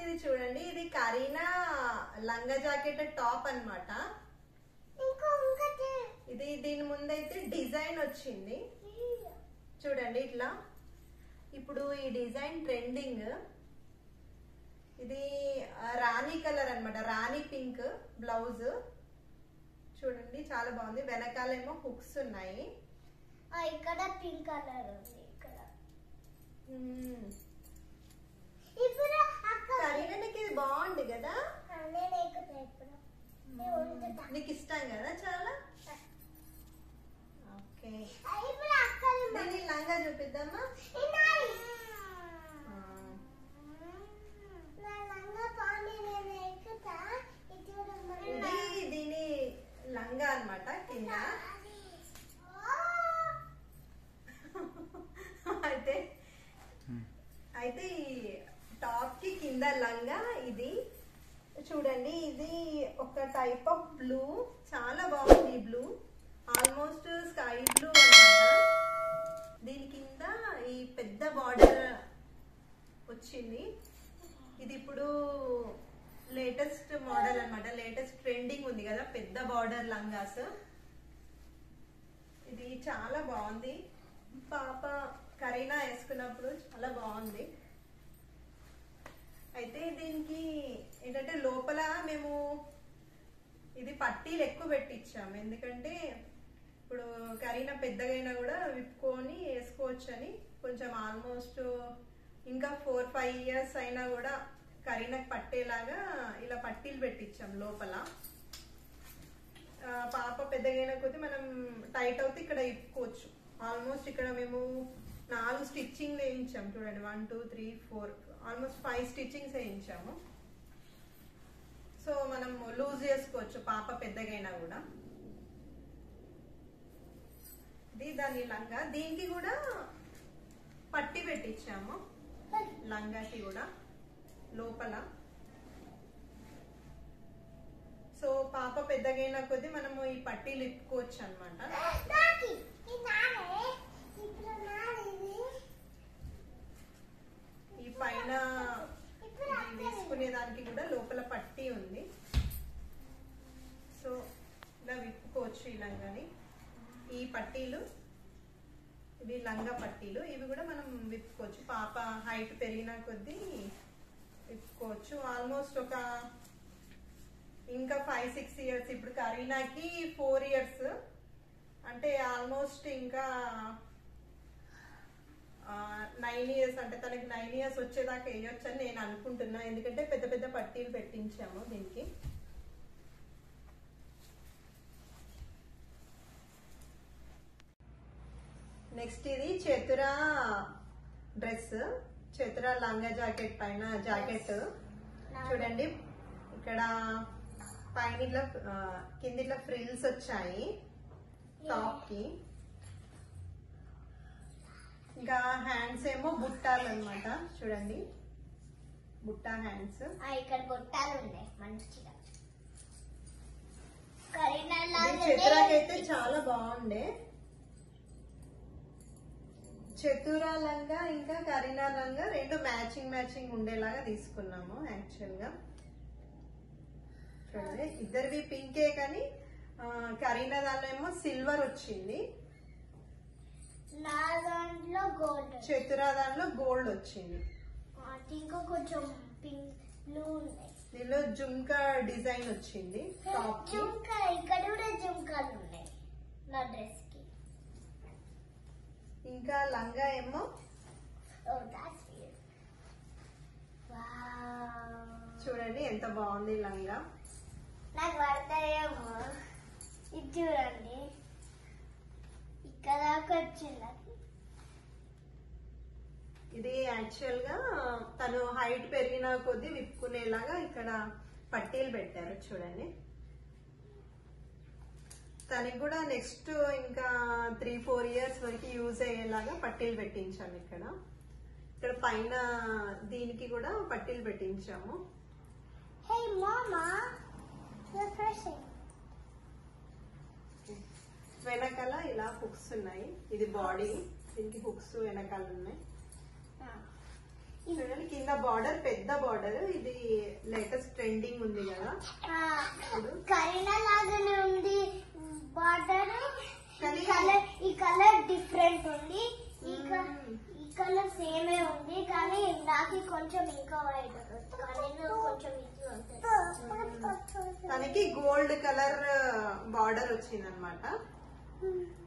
ఇది చూడండి, ఇది కరీనా లంగా జాకెట్ టాప్ అన్నమాట. ఇది దీని ముందైతే డిజైన్ వచ్చింది చూడండి ఇట్లా. ఇప్పుడు ఈ డిజైన్ ట్రెండింగ్. ఇది రాణి కలర్ అన్నమాట, రాణి పింక్ బ్లౌజ్ చూడండి, చాలా బాగుంది. వెనకాలేమో హుక్స్ ఉన్నాయి. ఇక్కడ పింక్ కలర్ ఉంది. ఇక్కడ కరీనాకి ఇది బాగుంది కదా, నీకు ఇష్టం కదా చాలా. ఓకే, దీన్ని లంగా చూపిద్దామా. ఇది దీని లంగా అన్నమాట కింద. అయితే ఈ టాప్ కి కింద లంగా. ఇది చూడండి, ఇది ఒక టైప్ ఆఫ్ బ్లూ, చాలా బాగుంది. ఈ బ్లూ ఆల్మోస్ట్ స్కై బ్లూ అన్నమాట. దీని కింద ఈ పెద్ద బార్డర్ వచ్చింది. ఇది ఇప్పుడు లేటెస్ట్ మోడల్ అన్నమాట, లేటెస్ట్ ట్రెండింగ్ ఉంది కదా పెద్ద బార్డర్ లంగాస్. ఇది చాలా బాగుంది, పాప కరీనా వేసుకున్నప్పుడు చాలా బాగుంది. అయితే దీనికి ఏంటంటే లోపల మేము ఇది పట్టీలు ఎక్కువ పెట్టించాము, ఎందుకంటే ఇప్పుడు కరీనా పెద్దగైనా కూడా విప్పుకొని వేసుకోవచ్చు అని. కొంచెం ఆల్మోస్ట్ ఇంకా 4-5 ఇయర్స్ అయినా కూడా కరీనాకి పట్టేలాగా ఇలా పట్టీలు పెట్టించాం లోపల. పాప పెద్దగైన కొద్దీ మనం టైట్ అవుతే ఇక్కడ ఇప్పుకోవచ్చు. ఆల్మోస్ట్ ఇక్కడ మేము 4 స్టిచ్చింగ్ వేయించాం చూడండి, 1 2 3 4 ఆల్మోస్ట్ 5 స్టిచ్చింగ్స్ వేయించాము. సో మనం లూజ్ చేసుకోవచ్చు పాప పెద్దగైనా కూడా. ఇది దాని లంగా, దీనికి కూడా పట్టి పెట్టించాము లంగాకి కూడా లోపల. సో పాప పెద్దగైన కొద్దీ మనము ఈ పట్టీలు ఇప్పుకోవచ్చు అన్నమాట. ఈ పైన వేసుకునే దానికి కూడా లోపల పట్టీ ఉంది. సో ఇలా విప్పుకోవచ్చు ఈ లంగాని. ఈ పట్టీలు ఇవి లంగా పట్టీలు, ఇవి కూడా మనం విప్పుకోవచ్చు. పాప హైట్ పెరిగిన కొద్దీ విప్పుకోవచ్చు. ఆల్మోస్ట్ ఒక ఇంకా 5-6 ఇయర్స్, ఇప్పుడు కరీనాకి 4 ఇయర్స్ అంటే ఆల్మోస్ట్ ఇంకా 9 ఇయర్స్ అంటే తనకి 9 ఇయర్స్ వచ్చేదాకా వేయొచ్చు అని నేను అనుకుంటున్నా, ఎందుకంటే పెద్ద పెద్ద పట్టీలు పెట్టించాము దీనికి. నెక్స్ట్ ఇది చతురా డ్రెస్, చతురా లంగా జాకెట్ పైన జాకెట్ చూడండి. ఇక్కడ పైన ఇట్లా కింద ఇట్లా ఫ్రిల్స్ వచ్చాయి టాప్ కి. ఇంకా హ్యాండ్స్ ఏమో బుట్టాలు అన్నమాట చూడండి, బుట్టా హ్యాండ్స్. ఇక్కడ బుట్టాలు ఉన్నాయి మంచిగా. చతురాకైతే చాలా బాగుండే. చతురా లంగా ఇంకా కరీనా లంగా రెండు మ్యాచింగ్ ఉండేలాగా తీసుకున్నాము. యాక్చువల్ గా చూడండి, ఇద్దరివి పింకే కానీ కరీనా దానిలో ఏమో సిల్వర్ వచ్చింది, చతురా దాంట్లో గోల్డ్ వచ్చింది. ఇంకా కొంచెం పింక్ బ్లూ ఉన్నాయి. దీనిలో జుంకా డిజైన్ వచ్చింది టాప్ కి. ఇక్కడ కూడా జుంకాలు ఉన్నాయి నా డ్రెస్ కి. ఇంకా లంగా ఏమో చూడండి ఎంత బాగుంది లంగా. నాకు పడతాయేమో. ఇది చూడండి ఇక్కడ వచ్చింది. ఇది యాక్చువల్ గా తను హైట్ పెరిగిన కొద్దీ విప్పుకునేలాగా ఇక్కడ పట్టీలు పెట్టారు చూడండి. తనకి కూడా నెక్స్ట్ ఇంకా 3-4 ఇయర్స్ వరకు యూజ్ అయ్యేలాగా పట్టీలు పెట్టించాము. ఇక్కడ ఇక్కడ పైన దీనికి కూడా పట్టీలు పెట్టించాము. వెనకాల ఇలా హుక్స్ ఉన్నాయి. ఇది బాడీ, దీనికి హుక్స్ వెనకాల ఉన్నాయి. చూడండి కింద బార్డర్ పెద్ద బార్డర్, ఇది లేటెస్ట్ ట్రెండింగ్ ఉంది కదా. కరీనా లాగానే ఉంది బార్డర్, కానీ ఈ కలర్ డిఫరెంట్ ఉంది, ఈ కలర్ సేమే ఉంది, కానీ నాకు కొంచెం ఇంకా వైట్ కొంచెం తనకి గోల్డ్ కలర్ బార్డర్ వచ్చింది అనమాట.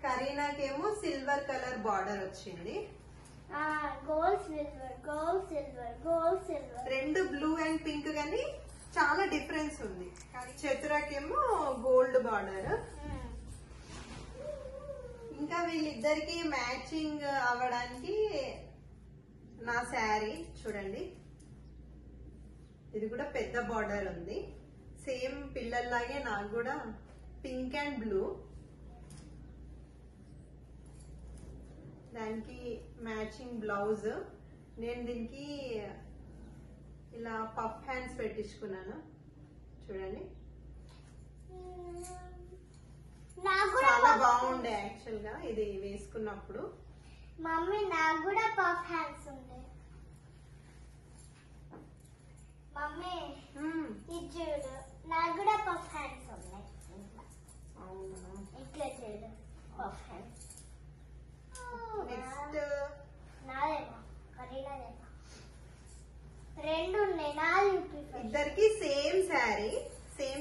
కరీనాకేమో సిల్వర్ కలర్ బార్డర్ వచ్చింది. Gold silver, gold silver, gold silver, రెండు బ్లూ అండ్ పింక్ కానీ చాలా డిఫరెన్స్ ఉంది. చతురాకేమో గోల్డ్ బార్డర్. ఇంకా వీళ్ళిద్దరికి మ్యాచింగ్ అవ్వడానికి నా శారీ చూడండి, ఇది కూడా పెద్ద బార్డర్ ఉంది. సేమ్ పిల్లల్లాగే నాకు కూడా పింక్ అండ్ బ్లూ. దానికి మ్యాచింగ్ బ్లౌజ్. నేను దీనికి ఇలా పఫ్ హ్యాండ్స్ పెట్టించుకున్నాను చూడండి, చాలా బాగుండే యాక్చువల్ గా ఇది వేసుకున్నప్పుడు. మమ్మీ నాకు కూడా పఫ్ హ్యాండ్స్ ఉండే. మమ్మీ ఇది చూడు, నాకు కూడా పఫ్ హ్యాండ్స్ ఉన్నాయి. అవునా, ఇట్లా చూడు పఫ్ హ్యాండ్స్. నెక్స్ట్ నాదేమో కరీనాదేమో రెండు ఉన్నాయి, నాది ఇద్దరికి సేమ్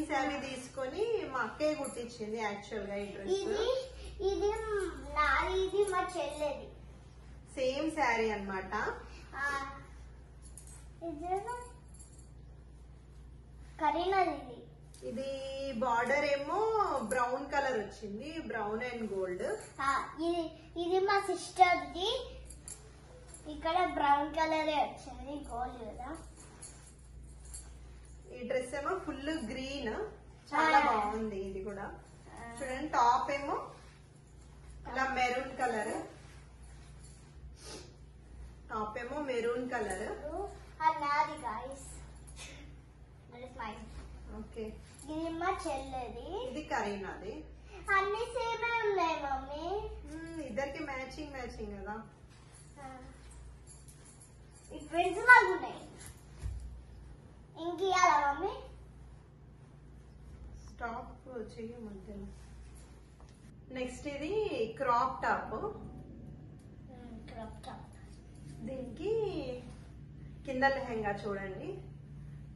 శారీ తీసుకొని మా అక్కయ్య కుట్టించింది యాక్చువల్ గా. ఈ డ్రెస్ ఇది నాది, ఇది మా చెల్లెది. సేమ్ శారీ అన్నమాట. కరీనాది ఇది బార్డర్ ఏమో బ్రౌన్ కలర్ వచ్చింది, బ్రౌన్ అండ్ గోల్డ్. ఇది మా సిస్టర్ది, ఇక్కడ బ్రౌన్ కలర్ వచ్చింది, గోల్డ్ కదా. ఈ డ్రెస్ ఏమో ఫుల్ గ్రీన్, చాలా బాగుంది. ఇది కూడా చూడండి, టాప్ ఏమో ఇలా మెరూన్ కలర్, టాప్ ఏమో మెరూన్ కలర్. నాది గాయ్స్, ఓకే. ఇది మా చెల్లెది, ఇది కరీనాది. అన్ని సేమే ఉన్నాయి మమ్మీ. ఇద్దరికి మ్యాచింగ్ కదా. ఈ ప్రింట్స్ లాగా ఉన్నాయి. ఇంకియాలా మమ్మీ? స్టాప్ చెయ్యమంటే. నెక్స్ట్ ఇది క్రాప్ టాప్. దీనికి కింద లెహంగా చూడండి,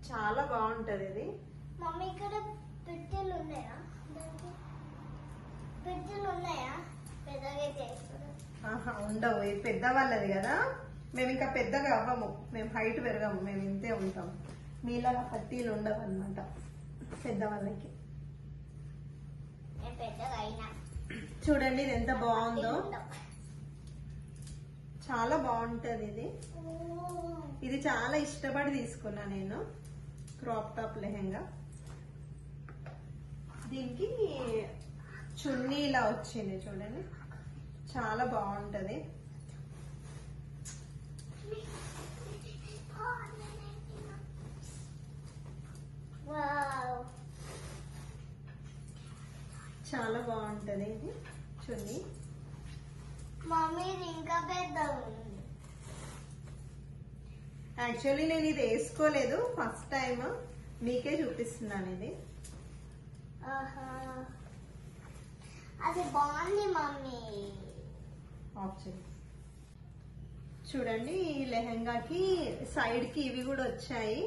చాలా బాగుంటది ఇది. మమ్మీ ఇక్కడ పెట్టెలు ఉన్నాయా? పెట్టెలు ఉన్నాయా? పెద్దగా ఉండవు, ఇది పెద్ద వాళ్ళది కదా. మేము ఇంకా పెద్దగా అవ్వము, మేము హైట్ పెరగము, మేము ఇంతే ఉంటాం. మీలాగా పట్టీలు ఉండవు అన్నమాట పెద్దవాళ్ళకి. చూడండి ఇది ఎంత బాగుందో, చాలా బాగుంటది ఇది. ఇది చాలా ఇష్టపడి తీసుకున్నా నేను, క్రాప్ టాప్ లెహంగా. దీనికి చున్నీ ఇలా వచ్చింది చూడండి, చాలా బాగుంటది. చాలా బాగుంటది ఇది చున్నీ. మమ్మీ ఇంకా పెద్ద ఉంది. యాక్చువల్లీ నేను ఇది వేసుకోలేదు, ఫస్ట్ టైం మీకే చూపిస్తున్నాను ఇది. అది బాగుంది మమ్మీ. చూడండి, ఈ లెహంగాకి సైడ్ కి ఇవి కూడా వచ్చాయి.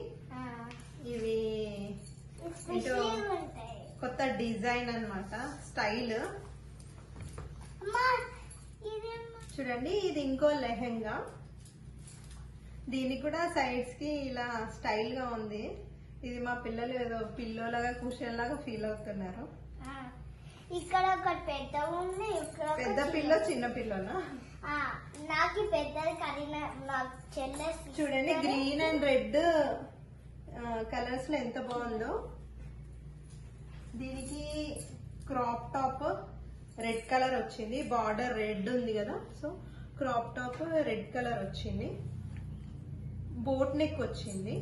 ఇవి కొత్త డిజైన్ అన్నమాట, స్టైల్. చూడండి, ఇది ఇంకో లెహంగా. దీనికి కూడా సైడ్స్ కి ఇలా స్టైల్ గా ఉంది. ఇది మా పిల్లలు ఏదో పిల్లోలాగా కుషన్ లాగా ఫీల్ అవుతున్నారు. ఇక్కడ ఒక పెద్ద ఉంది, పెద్ద పిల్ల చిన్న పిల్లనా? నాకు పెద్దది కరీనా, నాకు చెల్లె. చూడండి, గ్రీన్ అండ్ రెడ్ కలర్స్ లో ఎంత బాగుందో. దీనికి క్రాప్ టాప్ రెడ్ కలర్ వచ్చింది, బార్డర్ రెడ్ ఉంది కదా, so crop top red colour వచ్చింది. బోట్ నెక్ వచ్చింది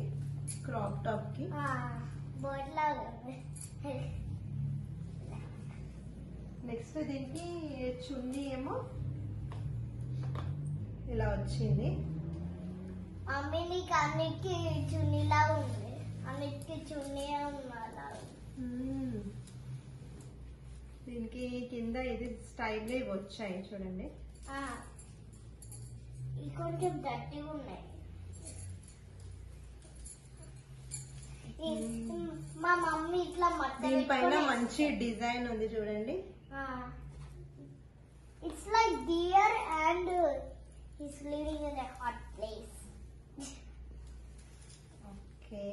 క్రాప్ టాప్ కి. నెక్స్ట్ దీనికి చున్నీ ఏమో ఇలా వచ్చింది. మమ్మీ నీకు అన్నిటికీ చున్నీలా ఉంది, అన్నిటికీ చున్నీ ఉన్నలా. దీనికి కింద ఇది స్టైల్ వచ్చాయి చూడండి. ఇవి కొంచెం గట్టిగా ఉన్నాయి. మా మమ్మీ ఇట్లా దీనిపైన మంచి డిజైన్ ఉంది చూడండి. It's like dear and he's living in a hot place. Okay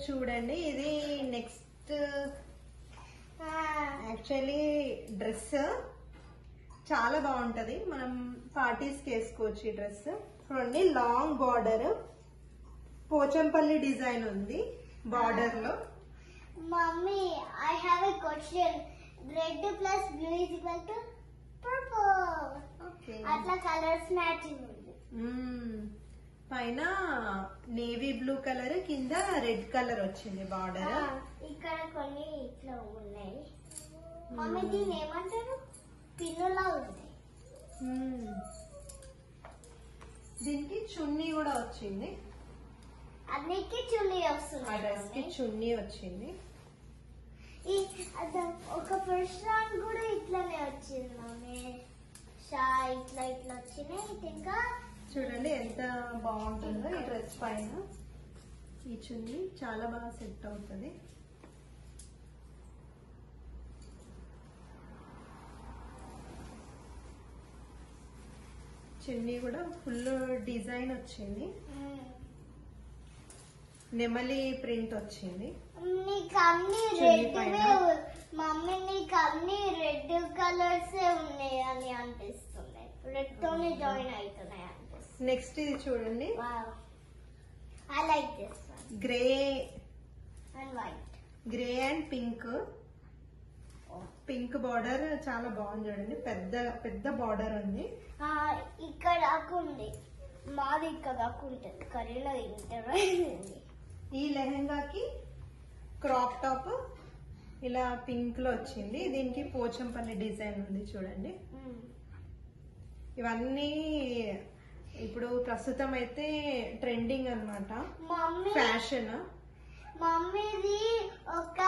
చూడండి, ఇది నెక్స్ట్ యాక్చువల్లీ డ్రెస్ చాలా బాగుంటది, మనం పార్టీస్ కి వేసుకోవచ్చు. ఈ డ్రెస్ చూడండి, లాంగ్ బార్డర్, పోచంపల్లి డిజైన్ ఉంది బార్డర్ లో. Mummy I have a question. Red plus blue is equal to purple. అట్లా కలర్స్ మ్యాచింగ్ ఉంది. పైన నేవీ బ్లూ కలర్, కింద రెడ్ కలర్ వచ్చింది బార్డర్. ఇక్కడ కొన్ని ఇట్లా ఉన్నాయి. మమ్మీ దీన్ని ఏమంటారు? పిన్నులా ఉంది. దీనికి చున్నీ కూడా వచ్చింది. అన్నిటికీ చున్నీ వస్తుంది. ఆ డ్రెస్ కి చున్నీ వచ్చింది. ఒక పురుషాన్ కూడా ఇట్లానే వచ్చింది మమ్మీ. ఇట్లా ఇట్లా వచ్చినాయి. ఇంకా చూడండి ఎంత బాగుంటుందో ఈ డ్రెస్ పైన. ఈ చున్నీ చాలా బాగా సెట్ అవుతుంది. చున్నీ కూడా ఫుల్ డిజైన్ వచ్చింది, నెమలి ప్రింట్ వచ్చింది. నీకు అన్ని రెడ్, మమ్మీ నీకు అన్ని రెడ్ కలర్స్ ఉన్నాయి అని అనిపిస్తున్నాయి. రెడ్ తోనే జాయిన్ అవుతున్నాయి అనిపిస్తుంది. నెక్స్ట్ ఇది చూడండి, I like this one. Grey and white, grey and pink. Pink border చాలా బాగుంది చూడండి, పెద్ద పెద్ద బార్డర్ ఉంది. ఇక్కడ దాకా ఉంది, మాది ఇక్కడ దాకా ఉంటుంది. కర్రీలో ఇంటర్ ఈ లెహంగాకి క్రాప్ టాప్ ఇలా పింక్ లో వచ్చింది. దీనికి పోచంపల్లి డిజైన్ ఉంది చూడండి. ఇవన్నీ ఇప్పుడు ప్రస్తుతం అయితే ట్రెండింగ్ అన్నమాట, ఫ్యాషన్. మమ్మీది ఒక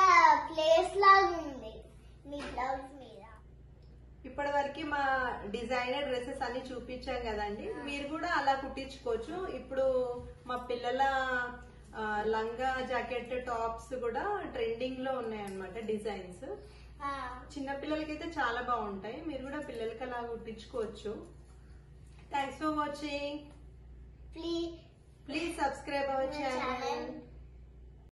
ప్లేస్ లాగా ఉంది మీ బ్లౌజ్ మీద. ఇప్పటి వరకు మా డిజైనర్ డ్రెస్సెస్ అన్ని చూపించాం కదండి, మీరు కూడా అలా కుట్టించుకోవచ్చు. ఇప్పుడు మా పిల్లల లంగా జాకెట్ టాప్స్ కూడా ట్రెండింగ్ లో ఉన్నాయి అన్నమాట డిజైన్స్. చిన్న పిల్లలకైతే చాలా బాగుంటాయి, మీరు కూడా పిల్లలకి అలా కుట్టించుకోవచ్చు. Thanks for watching. Please subscribe our channel.